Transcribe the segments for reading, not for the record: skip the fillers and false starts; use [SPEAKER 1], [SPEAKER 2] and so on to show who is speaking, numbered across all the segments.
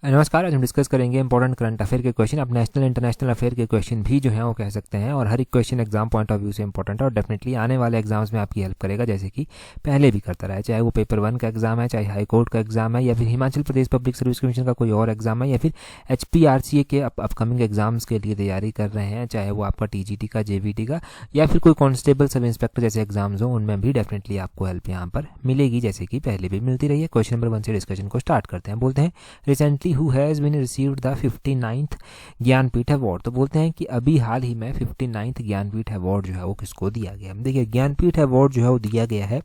[SPEAKER 1] नमस्कार। आज हम डिस्कस करेंगे इंपॉर्टेंट करंट अफेयर के क्वेश्चन। अब नेशनल इंटरनेशनल अफेयर के क्वेश्चन भी जो है वो कह सकते हैं, और हर एक question exam point of view से इंपॉर्टेंट है और डेफिनेटली आने वाले एग्जाम्स में आपकी हेल्प करेगा, जैसे कि पहले भी करता रहा है। चाहे वो पेपर 1 का एग्जाम है, चाहे हाई कोर्ट का एग्जाम है, या फिर Himachal Pradesh public service commission का कोई और एग्जाम है, या फिर HPRCA के अपकमिंग एग्जाम्स के लिए तैयारी कर रहे हैं, चाहे वो आपका TGT का, JVT का, या फिर कोई कांस्टेबल सब इंस्पेक्टर जैसे एग्जाम्स हो, उनमें भी डेफिनेटली आपको हेल्प यहाँ पर मिलेगी, जैसे कि पहले भी मिलती रही है। क्वेश्चन नंबर 1 से डिस्कशन को स्टार्ट करते हैं। बोलते हैं recently who has been received the 59th Jnanpith award. तो बोलते हैं कि अभी हाल ही में 59th ज्ञानपीठ अवार्ड जो है वो किसको दिया गया है। देखिए, ज्ञानपीठ अवार्ड जो है वो दिया गया है,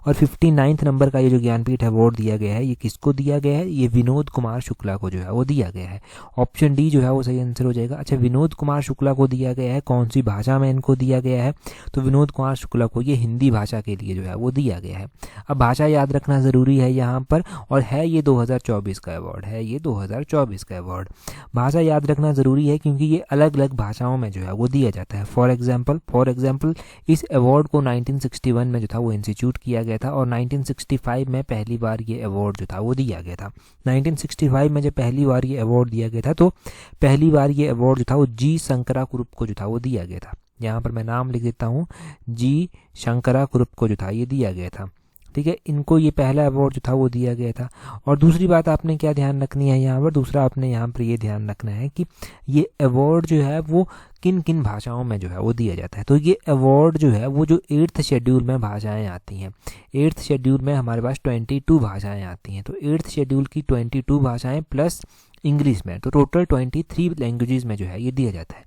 [SPEAKER 1] और 59th नंबर का ये जो ज्ञानपीठ अवार्ड दिया गया है, ये किसको दिया गया है? ये विनोद कुमार शुक्ला को जो है वो दिया गया है। ऑप्शन डी जो है वो सही आंसर हो जाएगा। अच्छा, विनोद कुमार शुक्ला को दिया गया है, कौन सी भाषा में इनको दिया गया है? तो विनोद कुमार शुक्ला को ये हिंदी भाषा के लिए जो है वो दिया गया है। अब भाषा याद रखना ज़रूरी है यहाँ पर, और है ये 2024 का अवार्ड है, ये 2024 का अवार्ड। भाषा याद रखना ज़रूरी है क्योंकि ये अलग अलग भाषाओं में जो है वो दिया जाता है। फॉर एग्जाम्पल इस अवार्ड को 1961 में जो था वो इंस्टीट्यूट किया गया था, और 1965 में पहली बार ये अवार्ड जो था वो दिया गया था। 1965 में जब पहली बार ये अवार्ड दिया गया था, तो पहली बार ये अवार्ड जो था वो जी शंकरा कुरुप को जो था वो दिया गया था। यहाँ पर मैं नाम लिख देता हूँ, जी शंकरा कुरुप को जो था ये दिया गया था। ठीक है, इनको ये पहला अवार्ड जो था वो दिया गया था। और दूसरी बात आपने क्या ध्यान रखनी है यहाँ पर, दूसरा आपने यहाँ पर ये ध्यान रखना है कि ये अवार्ड जो है वो किन किन भाषाओं में जो है वो दिया जाता है। तो ये अवार्ड जो है वो जो 8th शेड्यूल में भाषाएं आती हैं, 8th शेड्यूल में हमारे पास 22 भाषाएं आती हैं। तो 8th शेड्यूल की 22 भाषाएं प्लस इंग्लिश में, तो टोटल 23 लैंग्वेजेस में जो है ये दिया जाता है।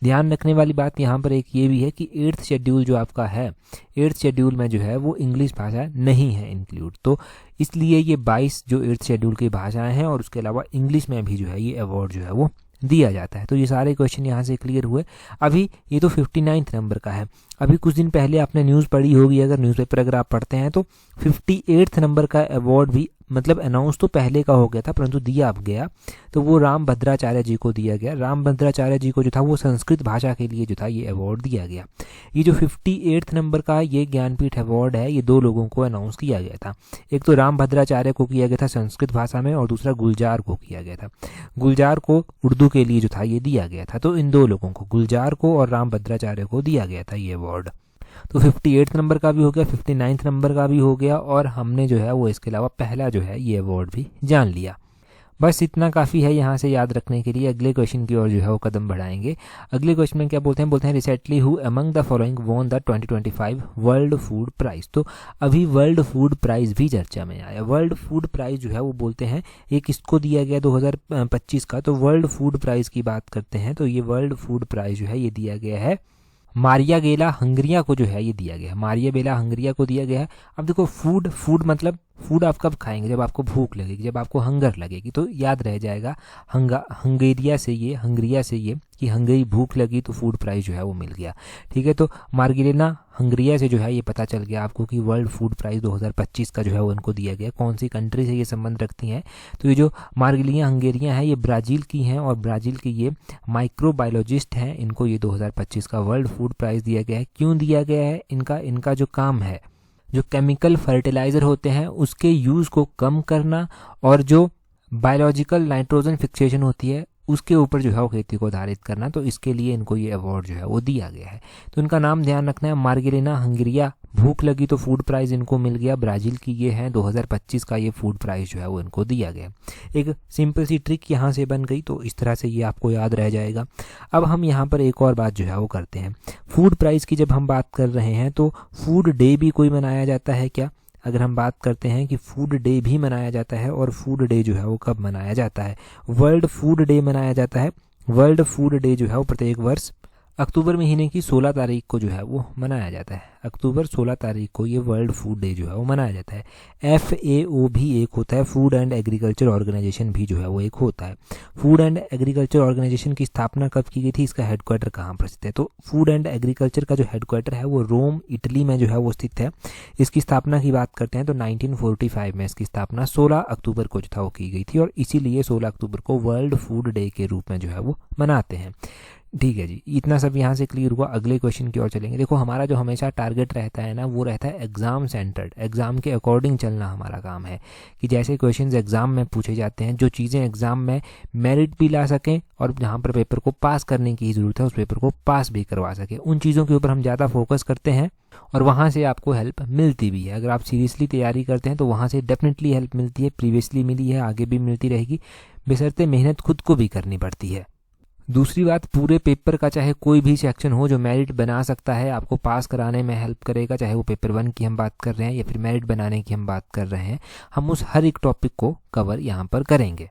[SPEAKER 1] ध्यान रखने वाली बात यहाँ पर एक ये भी है कि 8th शेड्यूल जो आपका है, 8th शेड्यूल में जो है वो इंग्लिश भाषा नहीं है इंक्लूड, तो इसलिए ये 22 जो 8th शेड्यूल की भाषाएं हैं, और उसके अलावा इंग्लिश में भी जो है ये अवार्ड जो है वो दिया जाता है। तो ये सारे क्वेश्चन यहाँ से क्लियर हुए। अभी ये तो 59th नंबर का है। अभी कुछ दिन पहले आपने न्यूज़ पढ़ी होगी, अगर न्यूज़पेपर अगर आप पढ़ते हैं, तो 58th नंबर का अवार्ड भी मतलब अनाउंस तो पहले का हो गया था, परंतु दिया अब गया, तो वो राम भद्राचार्य जी को दिया गया। राम भद्राचार्य जी को जो था वो संस्कृत भाषा के लिए जो था ये अवार्ड दिया गया। ये जो 58th नंबर का ये ज्ञानपीठ अवार्ड है, ये 2 लोगों को अनाउंस किया गया था। एक तो राम भद्राचार्य को किया गया था संस्कृत भाषा में, और दूसरा गुलजार को किया गया था। गुलजार को उर्दू के लिए जो था ये दिया गया था। तो इन 2 लोगों को, गुलजार को और राम भद्राचार्य को दिया गया था ये अवार्ड। तो 58th नंबर का भी हो गया, 59th नंबर का भी हो गया, और हमने जो है वो इसके अलावा पहला जो है ये अवार्ड भी जान लिया। बस इतना काफ़ी है यहाँ से याद रखने के लिए। अगले क्वेश्चन की ओर जो है वो कदम बढ़ाएंगे। अगले क्वेश्चन में क्या बोलते हैं recently who among the following won the 2025 World Food Prize. तो अभी वर्ल्ड फूड प्राइज भी चर्चा में आया। वर्ल्ड फूड प्राइज जो है वो बोलते हैं ये किसको दिया गया 2025 का। तो वर्ल्ड फूड प्राइज की बात करते हैं, तो ये वर्ल्ड फूड प्राइज जो है ये दिया गया है मारिया बेला हंगरिया को जो है ये दिया गया है। मारिया बेला हंगरिया को दिया गया है। अब देखो, फूड मतलब फूड आप कब खाएंगे? जब आपको भूख लगेगी, जब आपको हंगर लगेगी। तो याद रह जाएगा हंगेरिया से ये कि हंगरी भूख लगी तो फूड प्राइज जो है वो मिल गया। ठीक है, तो मार्गिलेना हंगरिया से जो है ये पता चल गया आपको कि वर्ल्ड फूड प्राइज 2025 का जो है वो उनको दिया गया। कौन सी कंट्री से ये संबंध रखती हैं? तो ये जो मार्गिलिया हंगेरिया हैं ये ब्राज़ील की हैं, और ब्राज़ील की ये माइक्रोबायोलॉजिस्ट हैं। इनको ये 2025 का वर्ल्ड फूड प्राइज दिया गया है। क्यों दिया गया है? इनका जो काम है, जो केमिकल फर्टिलाइज़र होते हैं उसके यूज़ को कम करना, और जो बायोलॉजिकल नाइट्रोजन फिक्सेशन होती है उसके ऊपर जो है वो खेती को आधारित करना। तो इसके लिए इनको ये अवार्ड जो है वो दिया गया है। तो इनका नाम ध्यान रखना है, मार्गिलेना हंगरिया। भूख लगी तो फूड प्राइज़ इनको मिल गया, ब्राज़ील की ये है। 2025 का ये फूड प्राइज़ जो है वो इनको दिया गया। एक सिंपल सी ट्रिक यहाँ से बन गई, तो इस तरह से ये आपको याद रह जाएगा। अब हम यहाँ पर एक और बात जो है वो करते हैं। फूड प्राइज़ की जब हम बात कर रहे हैं, तो फूड डे भी कोई मनाया जाता है क्या? अगर हम बात करते हैं कि फूड डे भी मनाया जाता है, और फूड डे जो है वो कब मनाया जाता है? वर्ल्ड फूड डे मनाया जाता है। वर्ल्ड फूड डे जो है वो प्रत्येक वर्ष अक्टूबर महीने की 16 तारीख को जो है वो मनाया जाता है। अक्टूबर 16 तारीख को ये वर्ल्ड फूड डे जो है वो मनाया जाता है। FAO भी एक होता है, फूड एंड एग्रीकल्चर ऑर्गेनाइजेशन भी जो है वो एक होता है। फूड एंड एग्रीकल्चर ऑर्गेनाइजेशन की स्थापना कब की गई थी? इसका हेडक्वार्टर कहाँ पर स्थित है? तो फूड एंड एग्रीकल्चर का जो हेडक्वार्टर है वो रोम, इटली में जो है वो स्थित है। इसकी स्थापना की बात करते हैं तो 1945 में इसकी स्थापना 16 अक्टूबर को जो था वो की गई थी, और इसीलिए 16 अक्टूबर को वर्ल्ड फूड डे के रूप में जो है वो मनाते हैं। ठीक है जी, इतना सब यहाँ से क्लियर हुआ। अगले क्वेश्चन की ओर चलेंगे। देखो हमारा जो हमेशा टारगेट रहता है ना, वो रहता है एग्ज़ाम सेंटर्ड, एग्ज़ाम के अकॉर्डिंग चलना हमारा काम है कि जैसे क्वेश्चंस एग्ज़ाम में पूछे जाते हैं, जो चीज़ें एग्ज़ाम में मेरिट भी ला सकें और जहाँ पर पेपर को पास करने की ज़रूरत है उस पेपर को पास भी करवा सके, उन चीज़ों के ऊपर हम ज़्यादा फोकस करते हैं और वहाँ से आपको हेल्प मिलती भी है। अगर आप सीरियसली तैयारी करते हैं तो वहाँ से डेफिनेटली हेल्प मिलती है, प्रीवियसली मिली है, आगे भी मिलती रहेगी, बशर्ते मेहनत खुद को भी करनी पड़ती है। दूसरी बात, पूरे पेपर का चाहे कोई भी सेक्शन हो जो मेरिट बना सकता है, आपको पास कराने में हेल्प करेगा, चाहे वो पेपर 1 की हम बात कर रहे हैं या फिर मेरिट बनाने की हम बात कर रहे हैं, हम उस हर एक टॉपिक को कवर यहाँ पर करेंगे।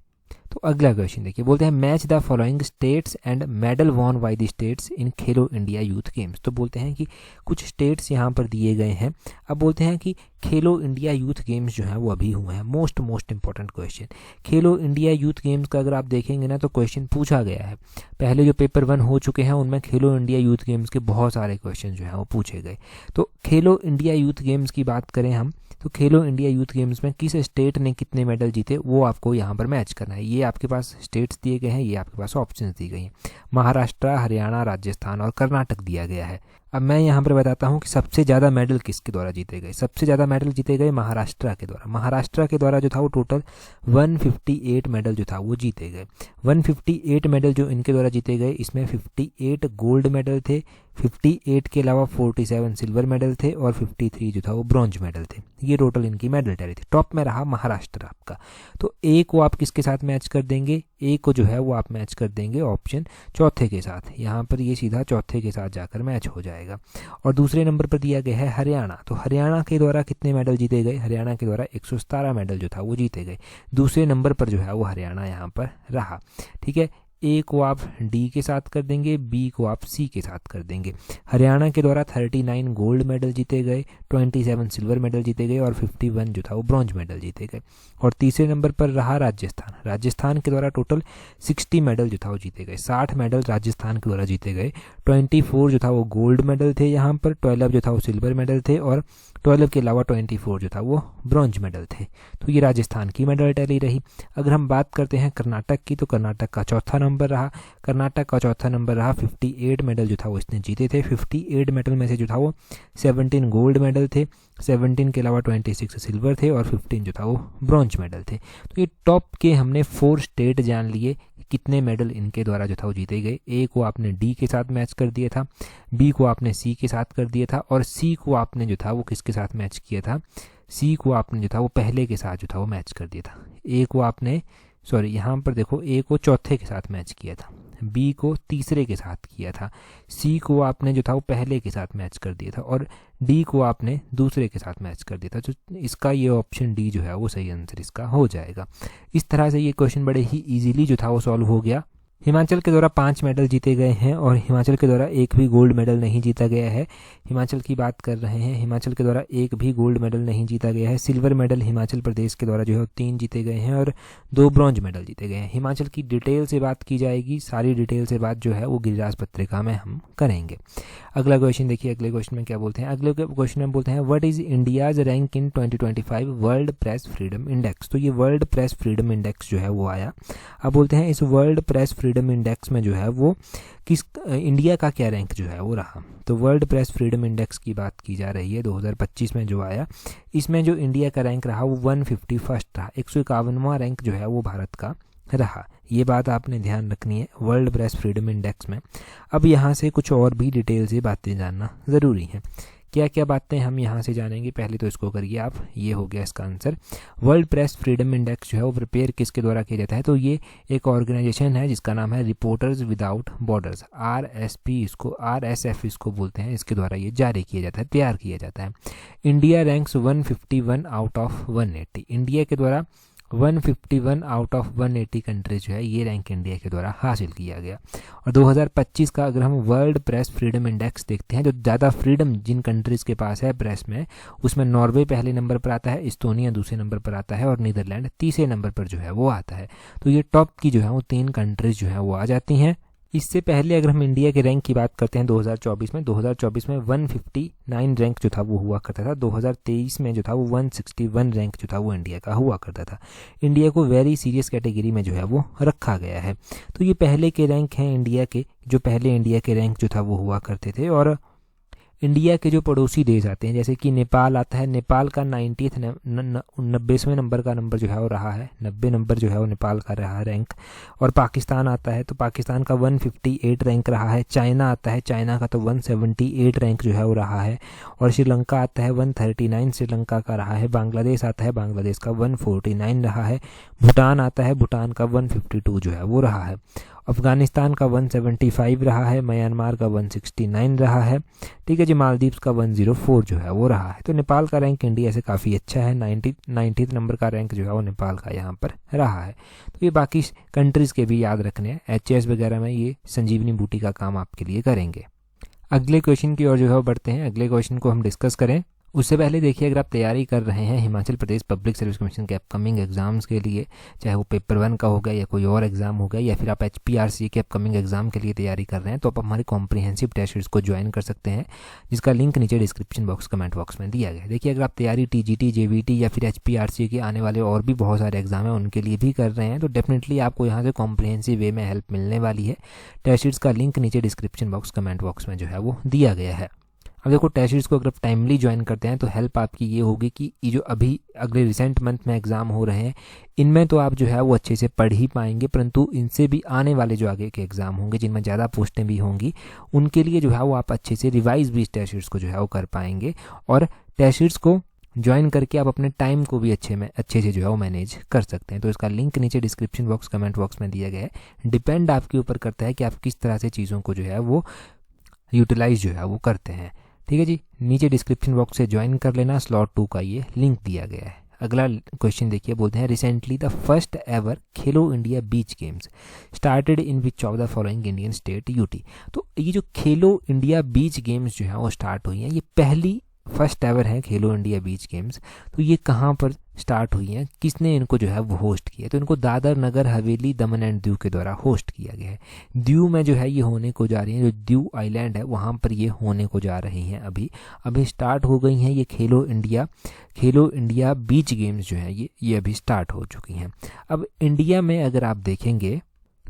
[SPEAKER 1] तो अगला क्वेश्चन देखिए, बोलते हैं match the following states and medal won by the states in Khelo India youth games. तो बोलते हैं कि कुछ स्टेट्स यहाँ पर दिए गए हैं। अब बोलते हैं कि खेलो इंडिया यूथ गेम्स जो है वो अभी हुए हैं। मोस्ट इंपॉर्टेंट क्वेश्चन, खेलो इंडिया यूथ गेम्स का अगर आप देखेंगे ना तो क्वेश्चन पूछा गया है। पहले जो पेपर 1 हो चुके हैं उनमें खेलो इंडिया यूथ गेम्स के बहुत सारे क्वेश्चन जो हैं वो पूछे गए। तो खेलो इंडिया यूथ गेम्स की बात करें हम, तो खेलो इंडिया यूथ गेम्स में किस स्टेट ने कितने मेडल जीते वो आपको यहाँ पर मैच करना है। ये आपके पास स्टेट्स दिए गए हैं, ये आपके पास ऑप्शंस दी गई हैं। महाराष्ट्र, हरियाणा, राजस्थान और कर्नाटक दिया गया है। अब मैं यहाँ पर बताता हूँ कि सबसे ज़्यादा मेडल किसके द्वारा जीते गए। सबसे ज़्यादा मेडल जीते गए महाराष्ट्र के द्वारा। महाराष्ट्र के द्वारा जो था वो टोटल 158 मेडल जो था वो जीते गए। 158 मेडल जो इनके द्वारा जीते गए, इसमें 58 गोल्ड मेडल थे, 58 के अलावा 47 सिल्वर मेडल थे और 53 जो था वो ब्रॉन्ज मेडल थे। ये टोटल इनकी मेडल टैली थी। टॉप में रहा महाराष्ट्र आपका। तो ए को आप किसके साथ मैच कर देंगे, ए को जो है वो आप मैच कर देंगे ऑप्शन चौथे के साथ। यहाँ पर ये सीधा चौथे के साथ जाकर मैच हो जाएगा। और दूसरे नंबर पर दिया गया है हरियाणा। तो हरियाणा के द्वारा कितने मेडल जीते गए, हरियाणा के द्वारा 117 मेडल जो था वो जीते गए। दूसरे नंबर पर जो है वो हरियाणा यहाँ पर रहा। ठीक है, ए को आप डी के साथ कर देंगे, बी को आप सी के साथ कर देंगे। हरियाणा के द्वारा 39 गोल्ड मेडल जीते गए, 27 सिल्वर मेडल जीते गए और 51 जो था वो ब्रॉन्ज मेडल जीते गए। और तीसरे नंबर पर रहा राजस्थान। राजस्थान के द्वारा टोटल 60 मेडल जो था वो जीते गए। 60 मेडल राजस्थान के द्वारा जीते गए। 24 जो था वो गोल्ड मेडल थे यहाँ पर, 12 जो था वो सिल्वर मेडल थे और 12 के अलावा 24 जो था वो ब्रॉन्ज मेडल थे। तो ये राजस्थान की मेडल टैली रही। अगर हम बात करते हैं कर्नाटक की, तो कर्नाटक का चौथा नंबर रहा। कर्नाटक का चौथा नंबर रहा। 58 मेडल जो था वो इसने जीते थे। 58 मेडल में से जो था वो 17 गोल्ड मेडल थे, 17 के अलावा 26 सिल्वर थे और 15 जो था वो ब्रॉन्ज मेडल थे। तो ये टॉप के हमने 4 स्टेट जान लिए कितने मेडल इनके द्वारा जो था वो जीते गए। ए को आपने डी के साथ मैच कर दिया था, बी को आपने सी के साथ कर दिया था और सी को आपने जो था वो किसके साथ मैच किया था, सी को आपने जो था वो पहले के साथ जो था वो मैच कर दिया था। ए को आपने यहाँ पर देखो, ए को चौथे के साथ मैच किया था, बी को तीसरे के साथ किया था, सी को आपने जो था वो पहले के साथ मैच कर दिया था और डी को आपने दूसरे के साथ मैच कर दिया था। तो इसका ये ऑप्शन डी जो है वो सही आंसर इसका हो जाएगा। इस तरह से ये क्वेश्चन बड़े ही इजीली जो था वो सॉल्व हो गया। हिमाचल के द्वारा 5 मेडल जीते गए हैं और हिमाचल के द्वारा एक भी गोल्ड मेडल नहीं जीता गया है। हिमाचल की बात कर रहे हैं, हिमाचल के द्वारा एक भी गोल्ड मेडल नहीं जीता गया है। सिल्वर मेडल हिमाचल प्रदेश के द्वारा जो है 3 जीते गए हैं और 2 ब्रॉन्ज मेडल जीते गए हैं। हिमाचल की डिटेल से बात की जाएगी, सारी डिटेल से बात जो है वो गिरिराज पत्रिका में हम करेंगे। अगला क्वेश्चन देखिए, अगले क्वेश्चन में क्या बोलते हैं। अगले क्वेश्चन में बोलते हैं what is India's rank in 2025 world press freedom index. तो ये वर्ल्ड प्रेस फ्रीडम इंडेक्स जो है वो आया। अब बोलते हैं इस वर्ल्ड प्रेस फ्रीडम इंडेक्स में जो है वो किस इंडिया का क्या रैंक जो है वो रहा। तो वर्ल्ड प्रेस फ्रीडम इंडेक्स की बात की जा रही है 2025 में जो आया, इसमें जो इंडिया का रैंक रहा वो 151 रहा। 151वां रैंक जो है वो भारत का रहा। ये बात आपने ध्यान रखनी है वर्ल्ड प्रेस फ्रीडम इंडेक्स में। अब यहाँ से कुछ और भी डिटेल से बातें जानना ज़रूरी है। क्या क्या बातें हम यहाँ से जानेंगे, पहले तो इसको करिए आप। ये हो गया इसका answer. World press freedom index जो है वो प्रिपेयर किसके द्वारा किया जाता है, तो ये एक ऑर्गेनाइजेशन है जिसका नाम है रिपोर्टर्स विदाउट बॉर्डर्स, RSF इसको बोलते हैं। इसके द्वारा ये जारी किया जाता है, तैयार किया जाता है। India ranks 151 out of 180। India के द्वारा 151 आउट ऑफ 180 कंट्रीज जो है ये रैंक इंडिया के द्वारा हासिल किया गया। और 2025 का अगर हम वर्ल्ड प्रेस फ्रीडम इंडेक्स देखते हैं, जो ज़्यादा फ्रीडम जिन कंट्रीज़ के पास है प्रेस में, उसमें नॉर्वे पहले नंबर पर आता है, इस्टोनिया दूसरे नंबर पर आता है और नीदरलैंड तीसरे नंबर पर जो है वो आता है। तो ये टॉप की जो है वो 3 कंट्रीज जो है वो आ जाती हैं इससे पहले अगर हम इंडिया के रैंक की बात करते हैं 2024 में 159 रैंक जो था वो हुआ करता था। 2023 में जो था वो 161 रैंक जो था वो इंडिया का हुआ करता था। इंडिया को वेरी सीरियस कैटेगरी में जो है वो रखा गया है। तो ये पहले के रैंक हैं इंडिया के, जो पहले इंडिया के रैंक जो था वो हुआ करते थे। और इंडिया के जो पड़ोसी देश आते हैं जैसे कि नेपाल आता है, नेपाल का 90वें नंबर का नंबर जो है वो रहा है, 90 नंबर जो है वो नेपाल का रहा है रैंक। और पाकिस्तान आता है तो पाकिस्तान का 158 रैंक रहा है। चाइना आता है, चाइना का तो 178 रैंक जो है वो रहा है। और श्रीलंका आता है 139 श्रीलंका का रहा है। बांग्लादेश आता है, बांग्लादेश का 149 रहा है। भूटान आता है, भूटान का 152 जो है वो रहा है। अफगानिस्तान का 175 रहा है। म्यांमार का 169 रहा है। ठीक है जी। मालदीव्स का 104 जो है वो रहा है। तो नेपाल का रैंक इंडिया से काफ़ी अच्छा है। 90 नंबर का रैंक जो है वो नेपाल का यहाँ पर रहा है। तो ये बाकी कंट्रीज़ के भी याद रखने हैं। HAS वगैरह में ये संजीवनी बूटी का काम आपके लिए करेंगे। अगले क्वेश्चन की ओर जो है वो बढ़ते हैं। अगले क्वेश्चन को हम डिस्कस करें उससे पहले देखिए, अगर आप तैयारी कर रहे हैं Himachal Pradesh public service commission के अपकमिंग एग्जाम्स के लिए, चाहे वो पेपर 1 का हो गया या कोई और एग्जाम हो गया, या फिर आप HPRC के अपकमिंग एग्जाम के लिए तैयारी कर रहे हैं, तो आप हमारे कॉम्प्रिहेंसिव टेस्ट सीरीज को ज्वाइन कर सकते हैं, जिसका लिंक नीचे डिस्क्रिप्शन बॉक्स कमेंट बॉक्स में दिया गया है। देखिए, अगर आप तैयारी TGT JVT या फिर HPRC के आने वाले और भी बहुत सारे एग्जाम हैं उनके लिए भी कर रहे हैं, तो डेफिनेटली आपको यहाँ से कॉम्प्रिहेंसिव वे में हेल्प मिलने वाली है। टेस्ट सीरीज का लिंक नीचे डिस्क्रिप्शन बॉक्स कमेंट बॉक्स में जो है वो दिया गया है। अब देखो, टेस्ट सीरीज को अगर आप टाइमली ज्वाइन करते हैं तो हेल्प आपकी ये होगी कि ये जो अभी अगले रिसेंट मंथ में एग्जाम हो रहे हैं इनमें तो आप जो है वो अच्छे से पढ़ ही पाएंगे, परंतु इनसे भी आने वाले जो आगे के एग्जाम होंगे जिनमें ज़्यादा पोस्टें भी होंगी, उनके लिए जो है वो आप अच्छे से रिवाइज भी टेस्ट सीरीज को जो है वो कर पाएंगे। और टेस्ट सीरीज को ज्वाइन करके आप अपने टाइम को भी अच्छे से जो है वो मैनेज कर सकते हैं। तो इसका लिंक नीचे डिस्क्रिप्शन बॉक्स कमेंट बॉक्स में दिया गया है। डिपेंड आपके ऊपर करता है कि आप किस तरह से चीज़ों को जो है वो यूटिलाइज जो है वो करते हैं। ठीक है जी। नीचे डिस्क्रिप्शन बॉक्स से ज्वाइन कर लेना। स्लॉट 2 का ये लिंक दिया गया है। अगला क्वेश्चन देखिए, बोलते हैं recently the first ever Khelo India beach games started in which of the following Indian state UT। तो ये जो खेलो इंडिया बीच गेम्स जो है वो स्टार्ट हुई हैं, ये पहली फर्स्ट एवर है खेलो इंडिया बीच गेम्स। तो ये कहाँ पर स्टार्ट हुई हैं, किसने इनको जो है वो होस्ट किया? तो इनको दादर नगर हवेली दमन एंड दीव के द्वारा होस्ट किया गया है। दीव में जो है ये होने को जा रही है, जो दीव आइलैंड है वहाँ पर ये होने को जा रही हैं। अभी स्टार्ट हो गई हैं ये खेलो इंडिया बीच गेम्स जो है ये अभी स्टार्ट हो चुकी हैं। अब इंडिया में अगर आप देखेंगे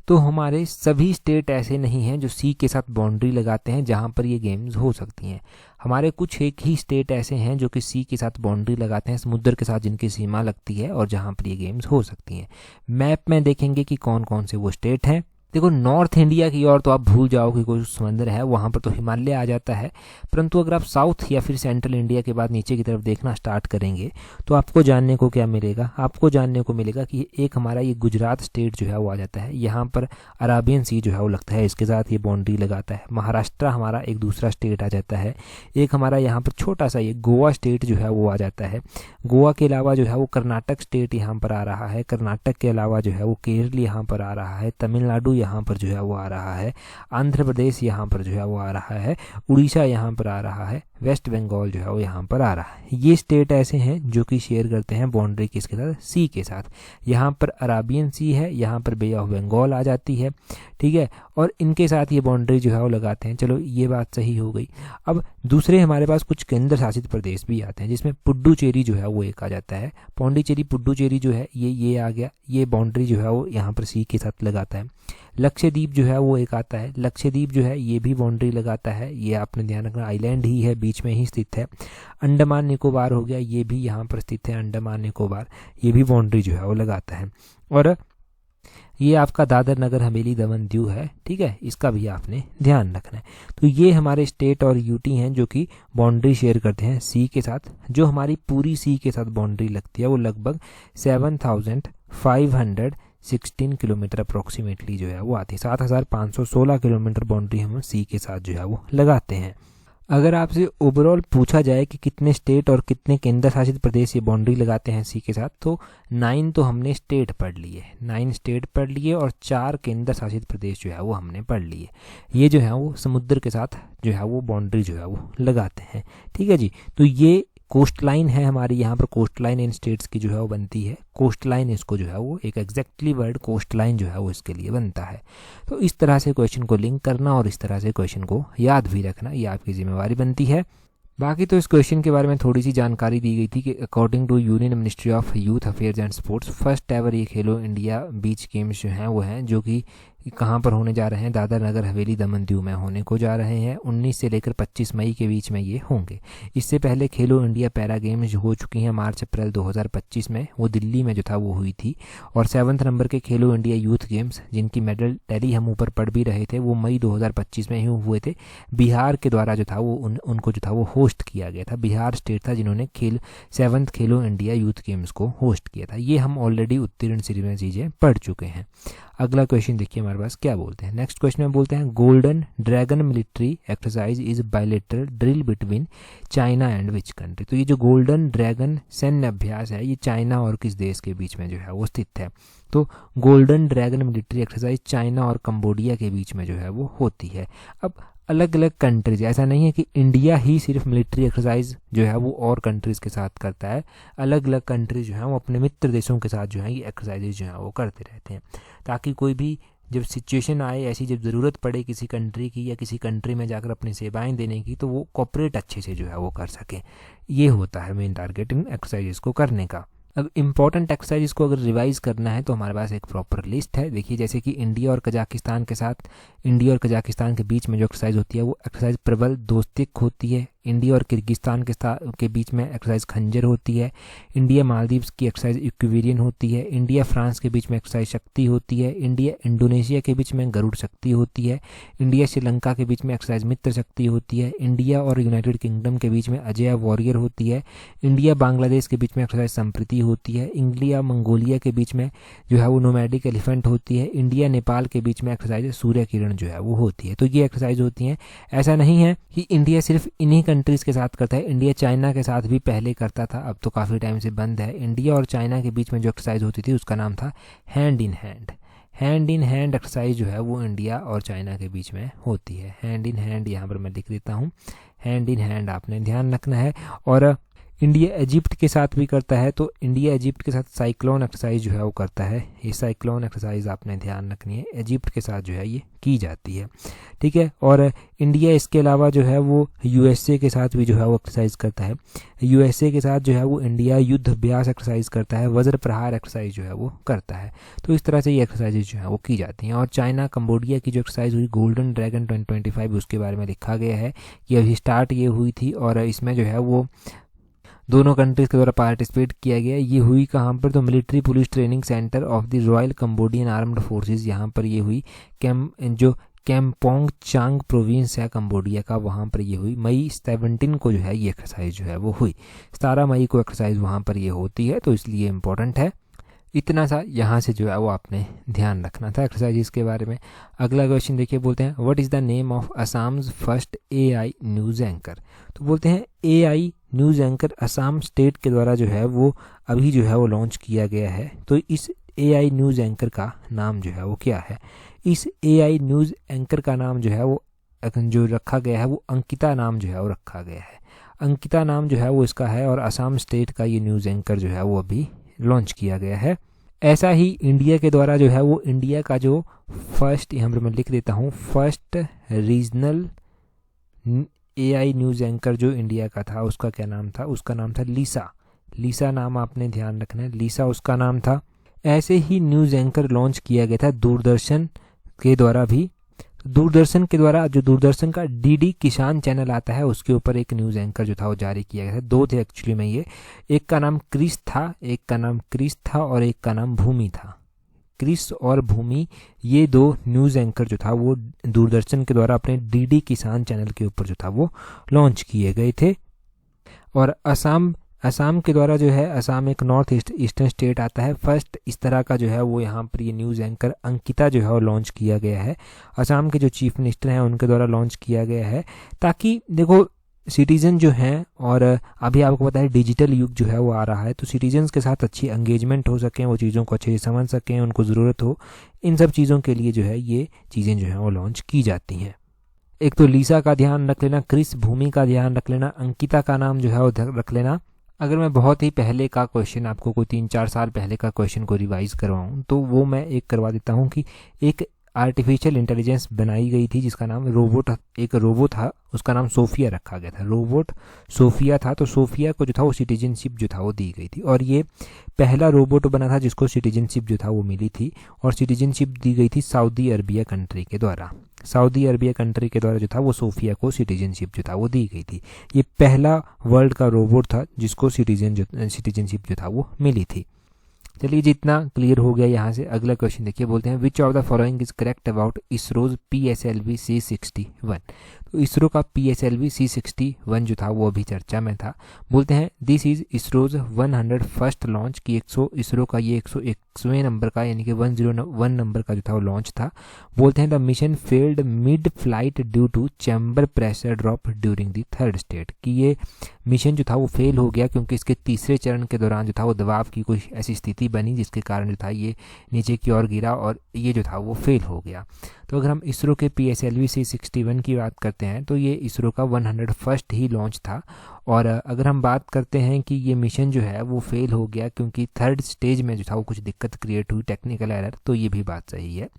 [SPEAKER 1] तो हमारे सभी स्टेट ऐसे नहीं हैं जो सी के साथ बाउंड्री लगाते हैं जहां पर ये गेम्स हो सकती हैं। हमारे कुछ एक ही स्टेट ऐसे हैं जो कि सी के साथ बाउंड्री लगाते हैं, समुद्र के साथ जिनकी सीमा लगती है और जहां पर ये गेम्स हो सकती हैं। मैप में देखेंगे कि कौन कौन से वो स्टेट हैं। देखो, नॉर्थ इंडिया की ओर तो आप भूल जाओ कि कोई समुद्र है, वहाँ पर तो हिमालय आ जाता है। परंतु अगर आप साउथ या फिर सेंट्रल इंडिया के बाद नीचे की तरफ देखना स्टार्ट करेंगे तो आपको जानने को क्या मिलेगा? आपको जानने को मिलेगा कि एक हमारा ये गुजरात स्टेट जो है वो आ जाता है। यहाँ पर अराबियन सी जो है वो लगता है, इसके साथ ये बाउंड्री लगाता है। महाराष्ट्र हमारा एक दूसरा स्टेट आ जाता है। एक हमारा यहाँ पर छोटा सा ये गोवा स्टेट जो है वो आ जाता है। गोवा के अलावा जो है वो कर्नाटक स्टेट यहाँ पर आ रहा है। कर्नाटक के अलावा जो है वो केरल यहाँ पर आ रहा है। तमिलनाडु यहाँ पर जो है वो आ रहा है। आंध्र प्रदेश यहाँ पर जो है वो आ रहा है। उड़ीसा यहाँ पर आ रहा है। वेस्ट बंगाल जो है वो यहाँ पर आ रहा है। ये स्टेट ऐसे हैं जो कि शेयर करते हैं बाउंड्री किसके साथ? सी के साथ। यहाँ पर अराबियन सी है, यहाँ पर बे ऑफ बंगाल आ जाती है। ठीक है, और इनके साथ ये बाउंड्री जो है वो लगाते हैं। चलो, ये बात सही हो गई। अब दूसरे हमारे पास कुछ केंद्र शासित प्रदेश भी आते हैं, जिसमें पुडुचेरी जो है वो एक आ जाता है। पौंडीचेरी पुडुचेरी जो है ये आ गया। ये बाउंड्री जो है वो यहाँ पर सी के साथ लगाता है। लक्षद्वीप जो है वो एक आता है। लक्षद्वीप जो है ये भी बाउंड्री लगाता है। ये आपने ध्यान रखना, आइलैंड ही है, बीच में ही स्थित है। अंडमान निकोबार हो गया, ये भी यहाँ पर स्थित है। अंडमान निकोबार ये भी बाउंड्री जो है वो लगाता है। और ये आपका दादर नगर हवेली दमन दीव है। ठीक है, इसका भी आपने ध्यान रखना है। तो ये हमारे स्टेट और UT हैं जो कि बाउंड्री शेयर करते हैं सी के साथ। जो हमारी पूरी सी के साथ बाउंड्री लगती है वो लगभग 7516 किलोमीटर अप्रोक्सीमेटली जो है वो आती है। 7516 किलोमीटर बाउंड्री हम सी के साथ जो है वो लगाते हैं। अगर आपसे ओवरऑल पूछा जाए कि कितने स्टेट और कितने केंद्र शासित प्रदेश ये बाउंड्री लगाते हैं सी के साथ, तो 9 तो हमने स्टेट पढ़ लिए, 9 स्टेट पढ़ लिए और 4 केंद्र शासित प्रदेश जो है वो हमने पढ़ लिए। ये जो है वो समुद्र के साथ जो है वो बाउंड्री जो है वो लगाते हैं। ठीक है जी। तो ये कोस्ट लाइन है हमारी, यहाँ पर कोस्ट लाइन इन स्टेट्स की जो है वो बनती है, कोस्ट लाइन इसको जो है वो एक एग्जैक्टली वर्ड कोस्ट लाइन जो है वो इसके लिए बनता है। तो इस तरह से क्वेश्चन को लिंक करना और इस तरह से क्वेश्चन को याद भी रखना, ये आपकी जिम्मेवारी बनती है। बाकी तो इस क्वेश्चन के बारे में थोड़ी सी जानकारी दी गई थी कि according to Union Ministry of Youth Affairs and Sports, first ever ये खेलो इंडिया बीच गेम्स जो हैं वो हैं, जो कि कहाँ पर होने जा रहे हैं, दादर नगर हवेली दमन दीव में होने को जा रहे हैं। 19 से लेकर 25 मई के बीच में ये होंगे। इससे पहले खेलो इंडिया पैरा गेम्स जो हो चुकी हैं मार्च अप्रैल 2025 में, वो दिल्ली में जो था वो हुई थी। और 7th नंबर के खेलो इंडिया यूथ गेम्स जिनकी मेडल टैली हम ऊपर पढ़ भी रहे थे, वो मई 2025 में ही हुए थे। बिहार के द्वारा जो था वो उनको जो था वो होस्ट किया गया था। बिहार स्टेट था जिन्होंने 7th खेलो इंडिया यूथ गेम्स को होस्ट किया था। ये हम ऑलरेडी उत्तीर्ण श्रेणी में चीज़ें पढ़ चुके हैं। अगला क्वेश्चन देखिए हमारे पास क्या बोलते हैं। नेक्स्ट क्वेश्चन में बोलते हैं golden dragon military exercise is bilateral drill between China and which country. तो ये जो गोल्डन ड्रैगन सैन्य अभ्यास है ये चाइना और किस देश के बीच में जो है वो स्थित है। तो golden dragon military exercise China और कंबोडिया के बीच में जो है वो होती है। अब अलग अलग कंट्रीज, ऐसा नहीं है कि इंडिया ही सिर्फ मिलिट्री एक्सरसाइज जो है वो और कंट्रीज़ के साथ करता है। अलग अलग कंट्रीज जो हैं वो अपने मित्र देशों के साथ जो है ये एक्सरसाइजेज जो हैं वो करते रहते हैं, ताकि कोई भी जब सिचुएशन आए ऐसी, जब ज़रूरत पड़े किसी कंट्री की या किसी कंट्री में जाकर अपनी सेवाएं देने की, तो वो कॉपरेट अच्छे से जो है वो कर सकें। ये होता है मेन टारगेट इन एक्सरसाइजेस को करने का। अब इम्पॉर्टेंट एक्सरसाइज को अगर रिवाइज करना है तो हमारे पास एक प्रॉपर लिस्ट है। देखिए जैसे कि इंडिया और कजाकिस्तान के बीच में जो एक्सरसाइज होती है वो एक्सरसाइज प्रबल दोस्तिक होती है। इंडिया और किर्गिस्तान के बीच में एक्सरसाइज खंजर होती है। इंडिया मालदीव्स की एक्सरसाइज इक्विवेरियन होती है। इंडिया फ्रांस के बीच में एक्सरसाइज शक्ति होती है। इंडिया इंडोनेशिया के बीच में गरुड़ शक्ति होती है। इंडिया श्रीलंका के बीच में एक्सरसाइज मित्र शक्ति होती है। इंडिया और यूनाइटेड किंगडम के बीच में अजय वॉरियर होती है। इंडिया बांग्लादेश के बीच में एक्सरसाइज संप्रीति होती है। इंडिया मंगोलिया के बीच में जो है वो नोमैडिक एलिफेंट होती है। इंडिया नेपाल के बीच में एक्सरसाइज सूर्य किरण जो है वो होती है। तो ये एक्सरसाइज होती हैं। ऐसा नहीं है कि इंडिया सिर्फ इन्हीं कंट्रीज़ के साथ करता है, इंडिया चाइना के साथ भी पहले करता था, अब तो काफ़ी टाइम से बंद है। इंडिया और चाइना के बीच में जो एक्सरसाइज होती थी उसका नाम था hand in hand. Hand in hand exercise जो है वो इंडिया और चाइना के बीच में होती है। हैंड इन हैंड यहाँ पर मैं लिख देता हूँ, हैंड इन हैंड आपने ध्यान रखना है। और इंडिया इजिप्ट के साथ भी करता है, तो इंडिया इजिप्ट के साथ साइक्लोन एक्सरसाइज जो है वो करता है। ये साइक्लोन एक्सरसाइज आपने ध्यान रखनी है, इजिप्ट के साथ जो है ये की जाती है, ठीक है। और इंडिया इसके अलावा जो है वो यूएसए के साथ भी जो है वो एक्सरसाइज करता है। यूएसए के साथ जो है वो इंडिया युद्ध अभ्यास एक्सरसाइज करता है, वज्र प्रहार एक्सरसाइज जो है वो करता है। तो इस तरह से ये एक्सरसाइज जो है वो की जाती हैं। और चाइना कंबोडिया की जो एक्सरसाइज हुई गोल्डन ड्रैगन 2025 उसके बारे में लिखा गया है कि अभी स्टार्ट ये हुई थी और इसमें जो है वो दोनों कंट्रीज़ के द्वारा पार्टिसिपेट किया गया। ये हुई कहाँ पर, तो military police training centre of the royal Cambodian armed forces, यहाँ पर ये हुई। जो कैम्पोंग चांग प्रोविंस है कंबोडिया का, वहाँ पर ये हुई। मई 17 को जो है ये एक्सरसाइज जो है वो हुई। 17 मई को एक्सरसाइज वहाँ पर ये होती है, तो इसलिए इम्पोर्टेंट है। इतना सा यहाँ से जो है वो आपने ध्यान रखना था एक्सरसाइज के बारे में। अगला क्वेश्चन देखिए, बोलते हैं what is the name of Assam's first AI news anchor. तो बोलते हैं AI news anchor Assam state के द्वारा जो है वो अभी जो है वो लॉन्च किया गया है। तो इस AI न्यूज़ एंकर का नाम जो है वो क्या है। इस AI न्यूज़ एंकर का नाम जो है वो जो रखा गया है वो अंकिता नाम जो है वो रखा गया है। अंकिता नाम जो है वो इसका है और असम स्टेट का ये न्यूज़ एंकर जो है वो अभी लॉन्च किया गया है। ऐसा ही इंडिया के द्वारा जो है वो इंडिया का जो फर्स्ट, यहाँ पर मैं लिख देता हूँ, first regional AI news anchor जो इंडिया का था उसका क्या नाम था, उसका नाम था लीसा। लीसा नाम आपने ध्यान रखना है, लीसा उसका नाम था। ऐसे ही न्यूज़ एंकर लॉन्च किया गया था दूरदर्शन के द्वारा भी। दूरदर्शन के द्वारा जो दूरदर्शन का DD किसान चैनल आता है उसके ऊपर एक न्यूज़ एंकर जो था वो जारी किया गया था। दो थे एक्चुअली में, ये एक का नाम क्रिस था और एक का नाम भूमि था। क्रिस और भूमि ये दो न्यूज़ एंकर जो था वो दूरदर्शन के द्वारा अपने DD किसान चैनल के ऊपर जो था वो लॉन्च किए गए थे। और असम के द्वारा जो है, असम एक नॉर्थ ईस्टर्न स्टेट आता है, फर्स्ट इस तरह का जो है वो यहाँ पर ये न्यूज़ एंकर अंकिता जो है वो लॉन्च किया गया है। असम के जो चीफ मिनिस्टर हैं उनके द्वारा लॉन्च किया गया है, ताकि देखो सिटीज़न जो हैं, और अभी आपको पता है डिजिटल युग जो है वो आ रहा है, तो सिटीजन्स के साथ अच्छी एंगेजमेंट हो सकें, वो चीज़ों को अच्छे से समझ सकें, उनको ज़रूरत हो, इन सब चीज़ों के लिए जो है ये चीज़ें जो हैं वो लॉन्च की जाती हैं। एक तो लीसा का ध्यान रख लेना, क्रिस भूमि का ध्यान रख लेना, अंकिता का नाम जो है वो रख लेना। अगर मैं बहुत ही पहले का क्वेश्चन आपको कोई 3-4 साल पहले का क्वेश्चन को रिवाइज करवाऊँ तो वो मैं एक करवा देता हूँ कि एक आर्टिफिशियल इंटेलिजेंस बनाई गई थी जिसका नाम रोबोट, एक रोबोट था, उसका नाम सोफिया रखा गया था। रोबोट सोफिया था, तो सोफिया को जो था वो सिटीजनशिप जो था वो दी गई थी, और ये पहला रोबोट बना था जिसको सिटीजनशिप जो था वो मिली थी, और सिटीजनशिप दी गई थी सऊदी अरबिया कंट्री के द्वारा। सऊदी अरबिया कंट्री के द्वारा जो था वो सोफिया को सिटीजनशिप जो था वो दी गई थी। ये पहला वर्ल्ड का रोबोट था जिसको सिटीजनशिप जो था वो मिली थी। चलिए जितना क्लियर हो गया यहाँ से अगला क्वेश्चन देखिए, बोलते हैं which of the following is correct about ISRO's PSLV C61। तो इसरो का PSLV C61 जो था वो अभी चर्चा में था। बोलते हैं this is ISRO's 101st launch की, इसरो का ये 101वें नंबर का यानी कि 101 नंबर का जो था वो लॉन्च था। बोलते हैं the mission failed mid flight due to chamber pressure drop during the third state, कि ये मिशन जो था वो फेल हो गया क्योंकि इसके तीसरे चरण के दौरान जो था वो दबाव की कोई ऐसी स्थिति बनी जिसके कारण जो था ये नीचे की ओर गिरा और ये जो था वो फेल हो गया। तो अगर हम इसरो के PSLV C61 की बात करते हैं तो ये इसरो का 101st ही लॉन्च था। और अगर हम बात करते हैं कि ये मिशन जो है वो फेल हो गया क्योंकि थर्ड स्टेज में जो था वो कुछ दिक्कत क्रिएट हुई, टेक्निकल एरर, तो ये भी बात सही है।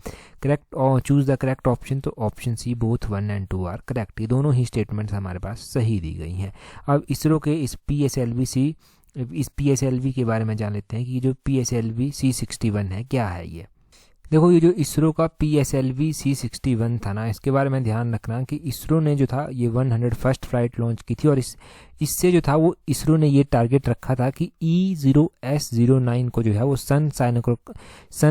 [SPEAKER 1] करेक्ट और चूज़ द करेक्ट ऑप्शन, तो ऑप्शन सी बोथ 1 और 2 आर करेक्ट। ये दोनों ही स्टेटमेंट्स हमारे पास सही दी गई हैं। अब इसरो के इस PSLV के बारे में जान लेते हैं कि जो PSLV C61 है क्या है ये। देखो ये जो इसरो का PSLV C61 था ना, इसके बारे में ध्यान रखना कि इसरो ने जो था ये 101st फ्लाइट लॉन्च की थी, और इससे जो था वो इसरो ने ये टारगेट रखा था कि E0S09 को जो है वो सन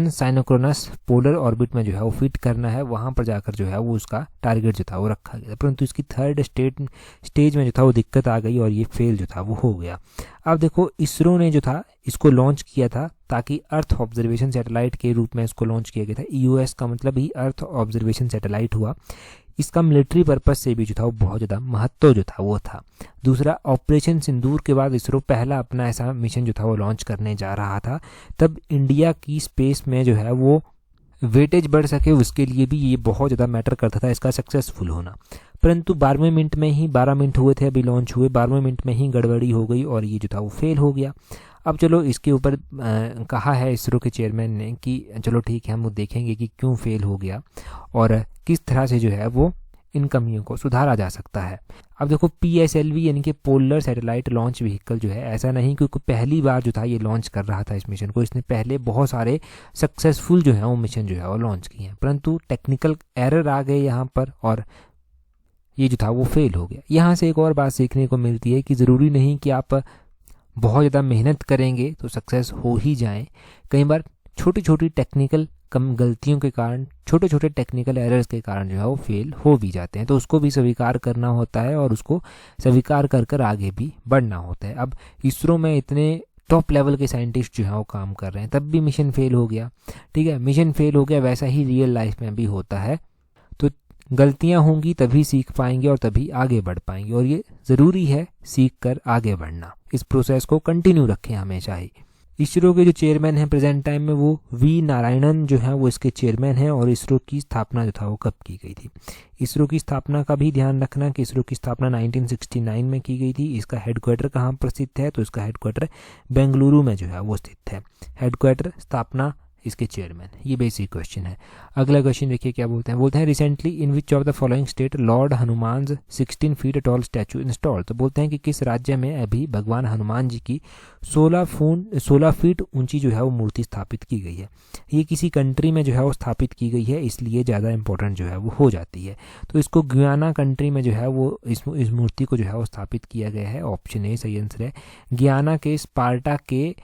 [SPEAKER 1] साइनोक्रोनस पोलर ऑर्बिट में जो है वो फिट करना है, वहाँ पर जाकर जो है वो उसका टारगेट जो था वो रखा गया, परंतु इसकी थर्ड स्टेज में जो था वो दिक्कत आ गई और ये फेल जो था वो हो गया। अब देखो इसरो ने जो था इसको लॉन्च किया था ताकि अर्थ ऑब्जर्वेशन सैटेलाइट के रूप में इसको लॉन्च किया गया था। EOS का मतलब ही अर्थ ऑब्जर्वेशन सैटेलाइट हुआ। इसका मिलिट्री पर्पस से भी जो था वो बहुत ज़्यादा महत्व जो था वो था। दूसरा, ऑपरेशन सिंदूर के बाद इसरो पहला अपना ऐसा मिशन जो था वो लॉन्च करने जा रहा था, तब इंडिया की स्पेस में जो है वो वेटेज बढ़ सके उसके लिए भी ये बहुत ज़्यादा मैटर करता था इसका सक्सेसफुल होना। परंतु 12वें मिनट में ही 12 मिनट हुए थे अभी लॉन्च हुए, 12वें मिनट में ही गड़बड़ी हो गई और ये जो था वो फेल हो गया। अब चलो इसके ऊपर कहा है इसरो के चेयरमैन ने कि चलो ठीक है, हम वो देखेंगे कि क्यों फेल हो गया और किस तरह से जो है वो इन कमियों को सुधारा जा सकता है। अब देखो PSLV यानी कि पोलर सैटेलाइट लॉन्च व्हीकल जो है, ऐसा नहीं क्योंकि पहली बार जो था ये लॉन्च कर रहा था इस मिशन को, इसने पहले बहुत सारे सक्सेसफुल जो है वो मिशन जो है वो लॉन्च किए हैं, परंतु टेक्निकल एरर आ गए यहाँ पर और ये जो था वो फेल हो गया। यहाँ से एक और बात सीखने को मिलती है कि ज़रूरी नहीं कि आप बहुत ज़्यादा मेहनत करेंगे तो सक्सेस हो ही जाएं। कई बार छोटी छोटी टेक्निकल गलतियों के कारण, छोटे छोटे टेक्निकल एरर्स के कारण जो है वो फेल हो भी जाते हैं, तो उसको भी स्वीकार करना होता है और उसको स्वीकार कर कर आगे भी बढ़ना होता है। अब इसरो में इतने टॉप लेवल के साइंटिस्ट जो हैं वो काम कर रहे हैं, तब भी मिशन फेल हो गया। ठीक है, मिशन फेल हो गया, वैसा ही रियल लाइफ में भी होता है। तो गलतियां होंगी तभी सीख पाएंगे और तभी आगे बढ़ पाएंगे, और ये ज़रूरी है सीख कर आगे बढ़ना। इस प्रोसेस को कंटिन्यू रखें हमेशा ही। इसरो के जो चेयरमैन हैं प्रेजेंट टाइम में वो V नारायणन जो हैं वो इसके चेयरमैन हैं, और इसरो की स्थापना जो था वो कब की गई थी। इसरो की स्थापना का भी ध्यान रखना कि इसरो की स्थापना 1969 में की गई थी। इसका हेडक्वार्टर कहाँ पर स्थित है, तो इसका हेडक्वार्टर बेंगलुरु में जो है वो स्थित है। हेडक्वार्टर, स्थापना, इसके चेयरमैन, ये बेसिक क्वेश्चन है। अगला क्वेश्चन देखिए क्या बोलते हैं recently in which of the following state Lord Hanuman 16 feet tall statue install. तो बोलते हैं कि किस राज्य में अभी भगवान हनुमान जी की 16 फीट ऊंची जो है वो मूर्ति स्थापित की गई है। ये किसी कंट्री में जो है वो स्थापित की गई है, इसलिए ज़्यादा इंपॉर्टेंट जो है वो हो जाती है। तो इसको गुयाना कंट्री में जो है वो इस मूर्ति को जो है वो स्थापित किया गया है। ऑप्शन ए सही आंसर है। गुयाना के स्पार्टा के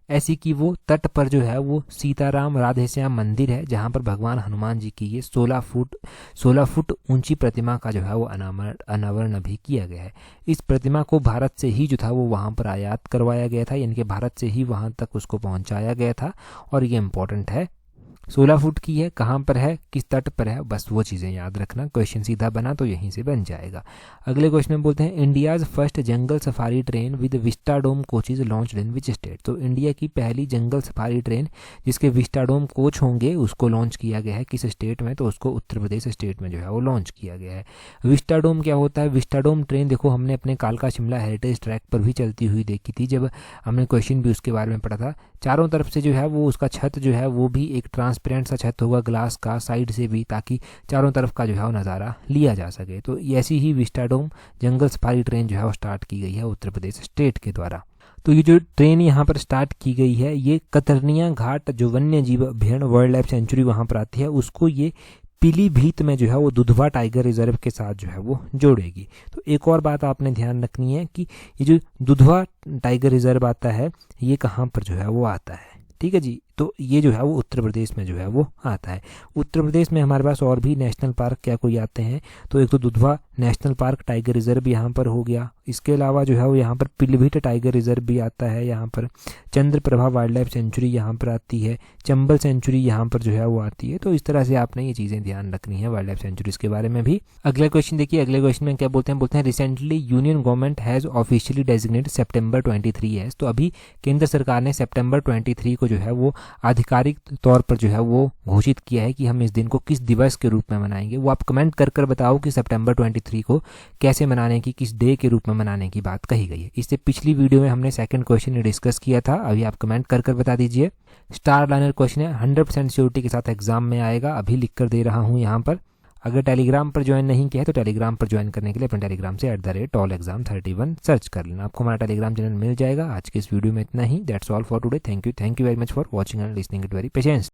[SPEAKER 1] ऐसी कि वो तट पर जो है वो सीताराम राधेश्याम मंदिर है, जहाँ पर भगवान हनुमान जी की ये 16 फुट ऊंची प्रतिमा का जो है वो अनावरण अभी किया गया है। इस प्रतिमा को भारत से ही जो था वो वहाँ पर आयात करवाया गया था, यानी कि भारत से ही वहाँ तक उसको पहुँचाया गया था, और ये इम्पोर्टेंट है 16 फुट की है, कहाँ पर है, किस तट पर है, बस वो चीज़ें याद रखना। क्वेश्चन सीधा बना तो यहीं से बन जाएगा। अगले क्वेश्चन में बोलते हैं India's first jungle safari train with vistadome coaches launched in which state. तो इंडिया की पहली जंगल सफारी ट्रेन जिसके विस्टाडोम कोच होंगे उसको लॉन्च किया गया है किस स्टेट में, तो उसको उत्तर प्रदेश स्टेट में जो है वो लॉन्च किया गया है। विस्टाडोम क्या होता है? विस्टाडोम ट्रेन देखो हमने अपने कालका शिमला हेरिटेज ट्रैक पर भी चलती हुई देखी थी, जब हमने क्वेश्चन भी उसके बारे में पढ़ा था। चारों तरफ से जो है वो उसका छत जो है वो भी एक ट्रांसपेरेंट सा छत होगा ग्लास का, साइड से भी, ताकि चारों तरफ का जो है वो नज़ारा लिया जा सके। तो ऐसी ही विस्टाडोम जंगल सफारी ट्रेन जो है वो स्टार्ट की गई है उत्तर प्रदेश स्टेट के द्वारा। तो ये जो ट्रेन यहाँ पर स्टार्ट की गई है ये कतरनिया घाट जो वन्य जीव अभ्यारण्य वाइल्ड लाइफ सेंचुरी वहाँ पर आती है उसको ये पीलीभीत में जो है वो दुधवा टाइगर रिजर्व के साथ जो है वो जोड़ेगी। तो एक और बात आपने ध्यान रखनी है कि ये जो दुधवा टाइगर रिजर्व आता है ये कहाँ पर जो है वो आता है, ठीक है जी। तो ये जो है वो उत्तर प्रदेश में जो है वो आता है। उत्तर प्रदेश में हमारे पास और भी नेशनल पार्क क्या कोई आते हैं, तो एक तो Dudhwa national park tiger reserve यहाँ पर हो गया, इसके अलावा जो है वो यहाँ पर पीलीभीत टाइगर रिजर्व भी आता है, यहाँ पर चंद्रप्रभा वाइल्ड लाइफ सेंचुरी यहाँ पर आती है, चंबल सेंचुरी यहाँ पर जो है वो आती है। तो इस तरह से आपने ये चीज़ें ध्यान रखनी है वाइल्ड लाइफ सेंचुरीज के बारे में भी। अगला क्वेश्चन देखिए, अगले क्वेश्चन में क्या बोलते हैं recently union government has officially designated September 23 as. तो अभी केंद्र सरकार ने सेप्टेम्बर 23 को जो है वो आधिकारिक तौर पर जो है वो घोषित किया है कि हम इस दिन को किस दिवस के रूप में मनाएंगे। वो आप कमेंट कर बताओ कि सितंबर 23 को कैसे मनाने की, किस डे के रूप में मनाने की बात कही गई है। इससे पिछली वीडियो में हमने सेकंड क्वेश्चन डिस्कस किया था, अभी आप कमेंट कर बता दीजिए। स्टार लाइनर क्वेश्चन है, 100% श्योरिटी के साथ एग्जाम में आएगा, अभी लिख कर दे रहा हूँ यहाँ पर। अगर टेलीग्राम पर ज्वाइन नहीं किया है तो टेलीग्राम पर ज्वाइन करने के लिए अपने टेलीग्राम से @allexam31 सर्च कर लेना, आपको हमारा टेलीग्राम चैनल मिल जाएगा। आज के इस वीडियो में इतना ही, that's all for today. Thank you very much for watching and listening it very patience.